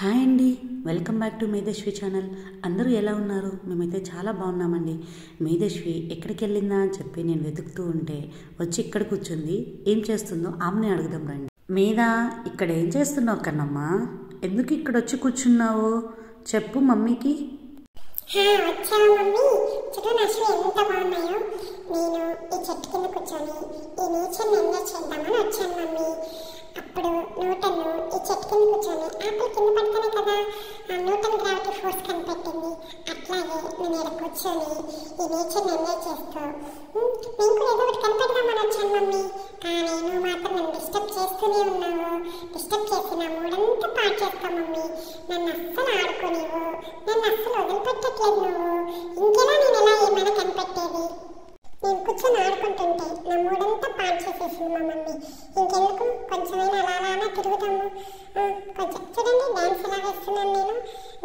Hi అండి, welcome back to మేధేశ్వి channel. అందరూ ఎలా ఉన్నారు? మేమైతే చాలా బాగున్నామండి. మేధేశ్వి ఎక్కడికి వెళ్ళిందా అని చెప్పి నేను వెతుకుతూ ఉంటే వచ్చి ఇక్కడ కూర్చుంది. ఏం చేస్తుందో ఆమెనే అడుగుదాం రండి. మీద ఇక్కడ ఏం చేస్తున్నావు కన్నమ్మా? ఎందుకు ఇక్కడ వచ్చి కూర్చున్నావు? చెప్పు మమ్మీకి. వచ్చావా మమ్మీ? చెట్లు నష్టం ఎంత బాగున్నాయో. నేను ఈ చెట్టు కింద కూర్చొని ఈ నేచర్ని ఎంజాయ్ చేద్దామని వచ్చాను మమ్మీ. అప్పుడు న్యూటన్ ఈ చెట్టు కింద కూర్చొని ఆపిల్ కింద పడితేనే కదా ఆ న్యూటన్ గ్రావిటీ ఫోర్స్ కనిపెట్టింది. అట్లాగే నేను ఇక్కడ కూర్చొని ఈ నేచర్ని ఎంజాయ్ చేస్తూ నేను కూడా ఏదో ఒకటి కనిపెడదామని వచ్చాను మమ్మీ. కానీ నువ్వు మాత్రం నన్ను డిస్టర్బ్ చేస్తూనే ఉన్నావు. డిస్టర్బ్ చేసి నా మూడంతా పాడు చేస్తావు మమ్మీ. నన్ను అస్సలు ఆడుకోనివ్వు, నన్ను అస్సలు వదిలిపెట్టట్లేదు నువ్వు. ఇంకెలా నేను ఎలా ఏమైనా కనిపెట్టేది? నేను కూర్చొని ఆడుకుంటుంటే నా మూడంతా పాడు చేసేసింది మా మమ్మీ. ఇంకెందుకు కొంచెమైనా అలా తిరుగుతాము. కొంచెం చూడండి డ్యాన్స్ ఎలా వేస్తున్నాను. నేను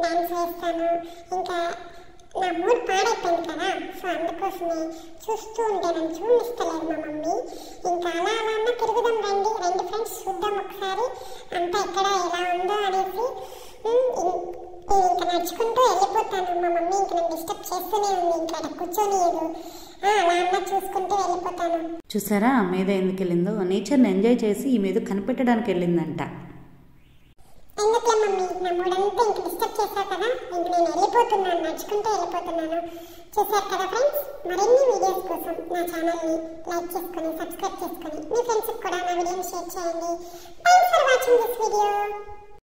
డ్యాన్స్ వేస్తాను. ఇంకా నా మూడు పాడైపోయింది కదా, సో అందుకోసమే చూస్తూ ఉంటే నన్ను చూపిస్తలేదు మా మమ్మీ. ఇంకా అలా తిరుగుదాం రండి ఫ్రెండ్స్, చూద్దాం ఒకసారి అంతా ఎక్కడ ఎలా ఉందో అనేసి. ఇంకా నడుచుకుంటూ వెళ్ళిపోతాను. మా మమ్మీ ఇంకా నన్ను డిస్టర్బ్ చేస్తూనే ఉంది. ఇంకా కూర్చొని అలా చూసుకుంటూ వెళ్ళిపోతాను. చూసారా మీద ఎందుకు వెళ్ళిందో? నేచర్ని ఎంజాయ్ చేసి ఈ మీద కనిపెట్టడానికి వెళ్ళిందంట. ఎందుకులే మమ్మీ, నా మూడంతా ఇంక డిస్టర్బ్ చేశావు కదా, ఇంక నేను వెళ్ళిపోతున్నాను, నడుచుకుంటూ వెళ్ళిపోతున్నాను. చూసారు కదా ఫ్రెండ్స్, మరిన్ని వీడియోస్ కోసం నా ఛానల్ని లైక్ చేసుకొని సబ్స్క్రైబ్ చేసుకొని మీ ఫ్రెండ్స్కి కూడా నా వీడియోని షేర్ చేయండి. Thanks for watching this video.